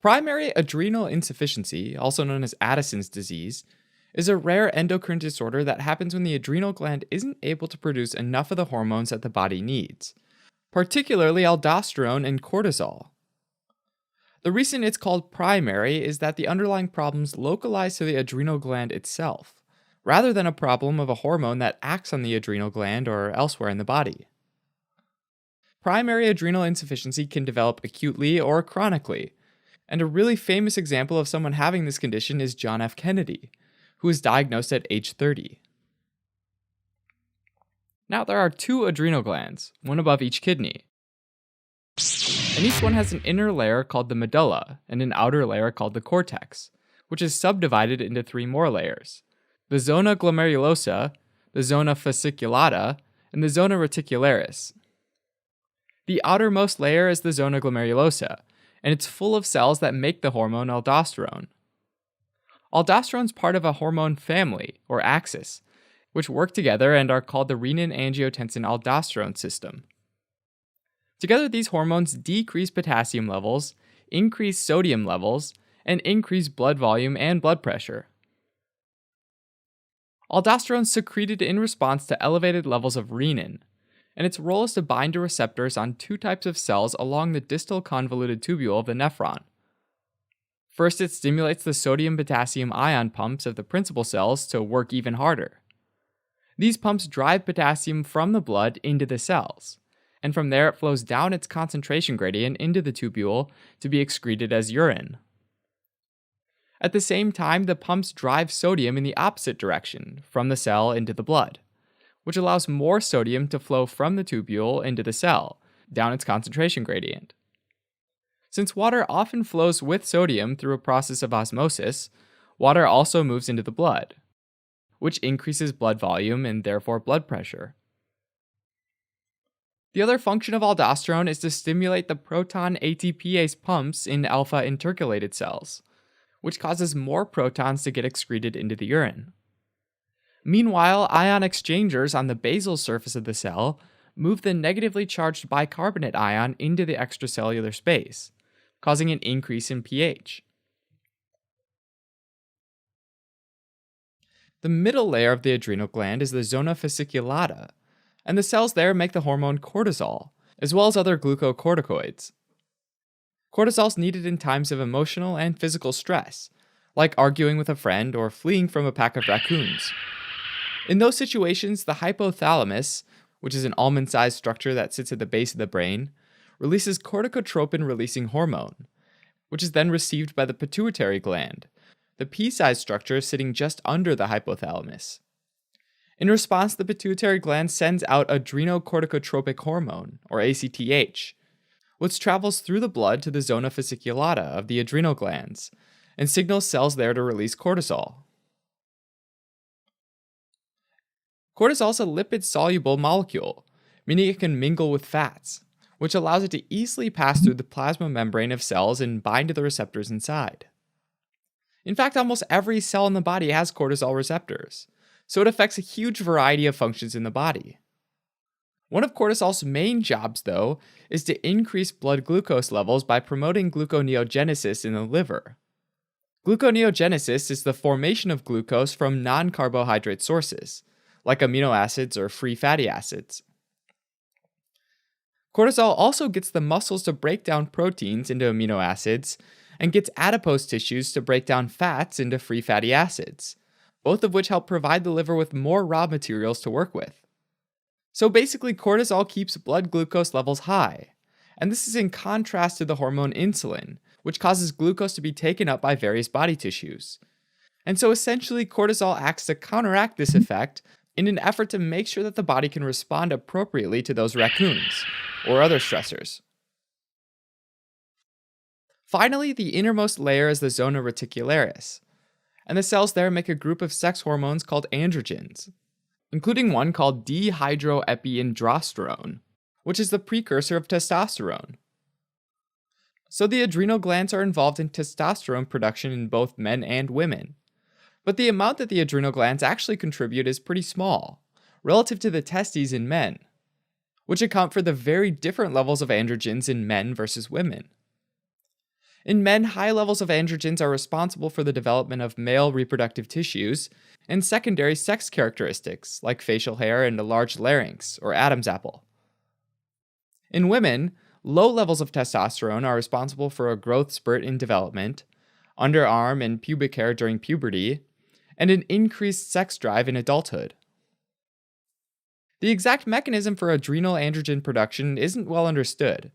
Primary adrenal insufficiency, also known as Addison's disease, is a rare endocrine disorder that happens when the adrenal gland isn't able to produce enough of the hormones that the body needs, particularly aldosterone and cortisol. The reason it's called primary is that the underlying problems localize to the adrenal gland itself, rather than a problem of a hormone that acts on the adrenal gland or elsewhere in the body. Primary adrenal insufficiency can develop acutely or chronically, and a really famous example of someone having this condition is John F. Kennedy, who was diagnosed at age 30. Now, there are two adrenal glands, one above each kidney, and each one has an inner layer called the medulla and an outer layer called the cortex, which is subdivided into three more layers: the zona glomerulosa, the zona fasciculata, and the zona reticularis. The outermost layer is the zona glomerulosa, and it's full of cells that make the hormone aldosterone. Aldosterone is part of a hormone family, or axis, which work together and are called the renin-angiotensin-aldosterone system. Together, these hormones decrease potassium levels, increase sodium levels, and increase blood volume and blood pressure. Aldosterone is secreted in response to elevated levels of renin, and its role is to bind to receptors on two types of cells along the distal convoluted tubule of the nephron. First, it stimulates the sodium-potassium ion pumps of the principal cells to work even harder. These pumps drive potassium from the blood into the cells, and from there it flows down its concentration gradient into the tubule to be excreted as urine. At the same time, the pumps drive sodium in the opposite direction, from the cell into the blood, which allows more sodium to flow from the tubule into the cell, down its concentration gradient. Since water often flows with sodium through a process of osmosis, water also moves into the blood, which increases blood volume and therefore blood pressure. The other function of aldosterone is to stimulate the proton ATPase pumps in alpha intercalated cells, which causes more protons to get excreted into the urine. Meanwhile, ion exchangers on the basal surface of the cell move the negatively charged bicarbonate ion into the extracellular space, causing an increase in pH. The middle layer of the adrenal gland is the zona fasciculata, and the cells there make the hormone cortisol, as well as other glucocorticoids. Cortisol is needed in times of emotional and physical stress, like arguing with a friend or fleeing from a pack of raccoons. In those situations, the hypothalamus, which is an almond-sized structure that sits at the base of the brain, releases corticotropin-releasing hormone, which is then received by the pituitary gland, the pea-sized structure sitting just under the hypothalamus. In response, the pituitary gland sends out adrenocorticotropic hormone, or ACTH, which travels through the blood to the zona fasciculata of the adrenal glands, and signals cells there to release cortisol. Cortisol is a lipid-soluble molecule, meaning it can mingle with fats, which allows it to easily pass through the plasma membrane of cells and bind to the receptors inside. In fact, almost every cell in the body has cortisol receptors, so it affects a huge variety of functions in the body. One of cortisol's main jobs, though, is to increase blood glucose levels by promoting gluconeogenesis in the liver. Gluconeogenesis is the formation of glucose from non-carbohydrate sources, like amino acids or free fatty acids. Cortisol also gets the muscles to break down proteins into amino acids and gets adipose tissues to break down fats into free fatty acids, both of which help provide the liver with more raw materials to work with. So basically, cortisol keeps blood glucose levels high, and this is in contrast to the hormone insulin, which causes glucose to be taken up by various body tissues. And so essentially, cortisol acts to counteract this effect in an effort to make sure that the body can respond appropriately to those raccoons or other stressors. Finally, the innermost layer is the zona reticularis, and the cells there make a group of sex hormones called androgens, including one called dihydroepiandrosterone, which is the precursor of testosterone. So the adrenal glands are involved in testosterone production in both men and women, but the amount that the adrenal glands actually contribute is pretty small, relative to the testes in men, which account for the very different levels of androgens in men versus women. In men, high levels of androgens are responsible for the development of male reproductive tissues and secondary sex characteristics like facial hair and a large larynx or Adam's apple. In women, low levels of testosterone are responsible for a growth spurt in development, underarm and pubic hair during puberty, and an increased sex drive in adulthood. The exact mechanism for adrenal androgen production isn't well understood,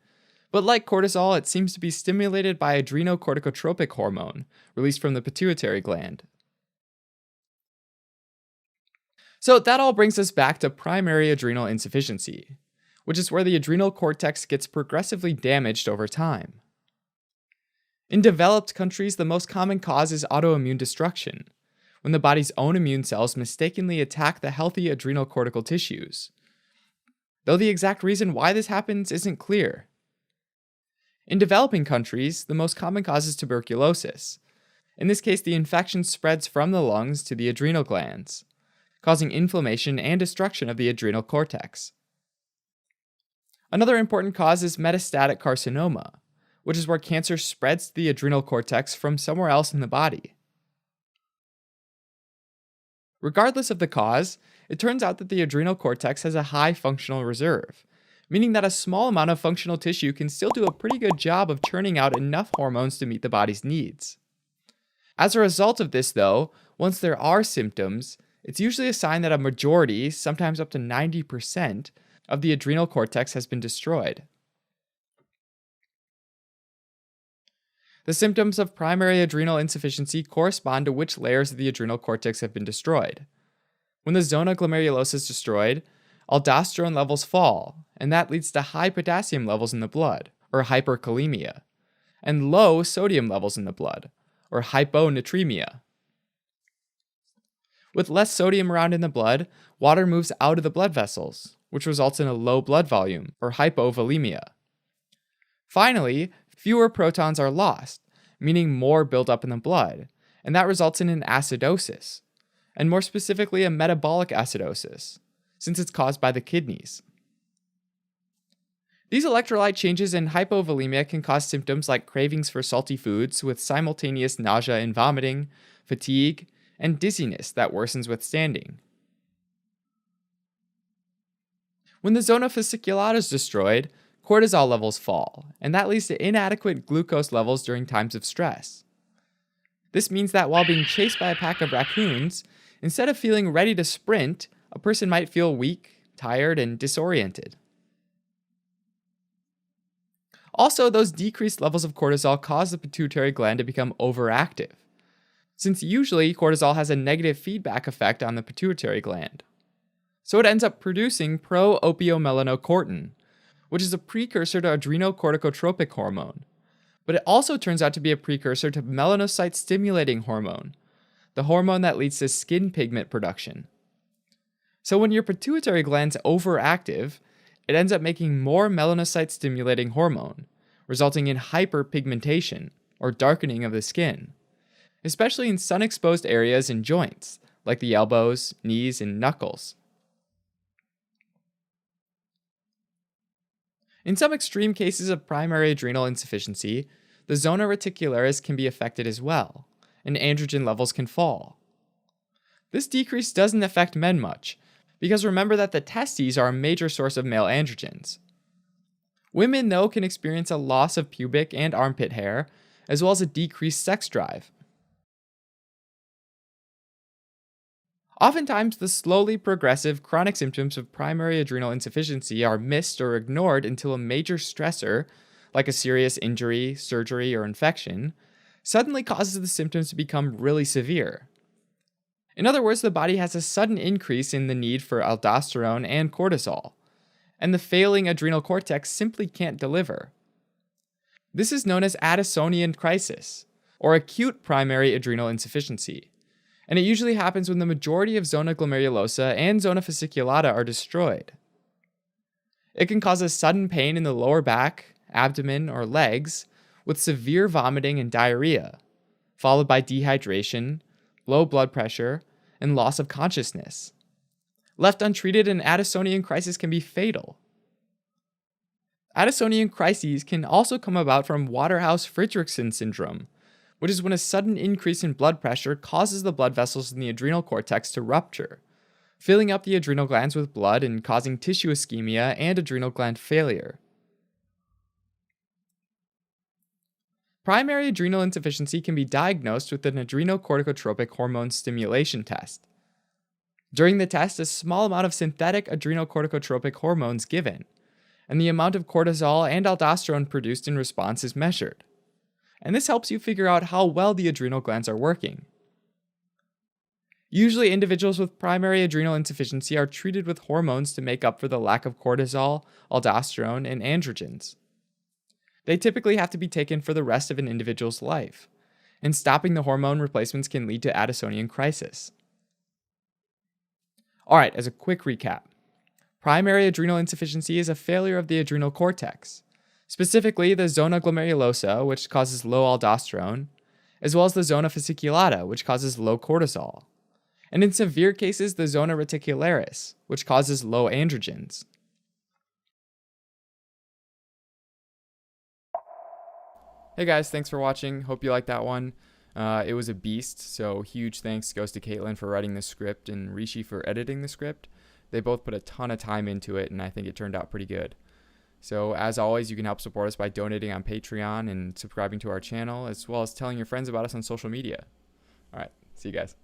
but like cortisol, it seems to be stimulated by adrenocorticotropic hormone released from the pituitary gland. So that all brings us back to primary adrenal insufficiency, which is where the adrenal cortex gets progressively damaged over time. In developed countries, the most common cause is autoimmune destruction, when the body's own immune cells mistakenly attack the healthy adrenal cortical tissues, though the exact reason why this happens isn't clear. In developing countries, the most common cause is tuberculosis. In this case, the infection spreads from the lungs to the adrenal glands, causing inflammation and destruction of the adrenal cortex. Another important cause is metastatic carcinoma, which is where cancer spreads to the adrenal cortex from somewhere else in the body. Regardless of the cause, it turns out that the adrenal cortex has a high functional reserve, meaning that a small amount of functional tissue can still do a pretty good job of churning out enough hormones to meet the body's needs. As a result of this, though, once there are symptoms, it's usually a sign that a majority, sometimes up to 90%, of the adrenal cortex has been destroyed. The symptoms of primary adrenal insufficiency correspond to which layers of the adrenal cortex have been destroyed. When the zona glomerulosa is destroyed, aldosterone levels fall, and that leads to high potassium levels in the blood, or hyperkalemia, and low sodium levels in the blood, or hyponatremia. With less sodium around in the blood, water moves out of the blood vessels, which results in a low blood volume, or hypovolemia. Finally, fewer protons are lost, meaning more build up in the blood, and that results in an acidosis, and more specifically a metabolic acidosis, since it's caused by the kidneys. These electrolyte changes in hypovolemia can cause symptoms like cravings for salty foods with simultaneous nausea and vomiting, fatigue, and dizziness that worsens with standing. When the zona fasciculata is destroyed, cortisol levels fall, and that leads to inadequate glucose levels during times of stress. This means that while being chased by a pack of raccoons, instead of feeling ready to sprint, a person might feel weak, tired, and disoriented. Also, those decreased levels of cortisol cause the pituitary gland to become overactive, since usually cortisol has a negative feedback effect on the pituitary gland. So it ends up producing pro-opiomelanocortin, which is a precursor to adrenocorticotropic hormone, but it also turns out to be a precursor to melanocyte-stimulating hormone, the hormone that leads to skin pigment production. So when your pituitary gland's overactive, it ends up making more melanocyte-stimulating hormone, resulting in hyperpigmentation, or darkening of the skin, especially in sun-exposed areas and joints, like the elbows, knees, and knuckles. In some extreme cases of primary adrenal insufficiency, the zona reticularis can be affected as well, and androgen levels can fall. This decrease doesn't affect men much, because remember that the testes are a major source of male androgens. Women, though, can experience a loss of pubic and armpit hair, as well as a decreased sex drive. Oftentimes, the slowly progressive chronic symptoms of primary adrenal insufficiency are missed or ignored until a major stressor, like a serious injury, surgery, or infection, suddenly causes the symptoms to become really severe. In other words, the body has a sudden increase in the need for aldosterone and cortisol, and the failing adrenal cortex simply can't deliver. This is known as Addisonian crisis, or acute primary adrenal insufficiency, and it usually happens when the majority of zona glomerulosa and zona fasciculata are destroyed. It can cause a sudden pain in the lower back, abdomen, or legs, with severe vomiting and diarrhea, followed by dehydration, low blood pressure, and loss of consciousness. Left untreated, an Addisonian crisis can be fatal. Addisonian crises can also come about from Waterhouse-Friderichsen syndrome, which is when a sudden increase in blood pressure causes the blood vessels in the adrenal cortex to rupture, filling up the adrenal glands with blood and causing tissue ischemia and adrenal gland failure. Primary adrenal insufficiency can be diagnosed with an adrenocorticotropic hormone stimulation test. During the test, a small amount of synthetic adrenocorticotropic hormone is given, and the amount of cortisol and aldosterone produced in response is measured. And this helps you figure out how well the adrenal glands are working. Usually, individuals with primary adrenal insufficiency are treated with hormones to make up for the lack of cortisol, aldosterone, and androgens. They typically have to be taken for the rest of an individual's life, and stopping the hormone replacements can lead to Addisonian crisis. Alright, as a quick recap, primary adrenal insufficiency is a failure of the adrenal cortex, specifically the zona glomerulosa, which causes low aldosterone, as well as the zona fasciculata, which causes low cortisol, and in severe cases, the zona reticularis, which causes low androgens. Hey guys, thanks for watching. Hope you liked that one. It was a beast, so huge thanks goes to Caitlin for writing the script and Rishi for editing the script. They both put a ton of time into it, and I think it turned out pretty good. So as always, you can help support us by donating on Patreon and subscribing to our channel, as well as telling your friends about us on social media. All right, see you guys.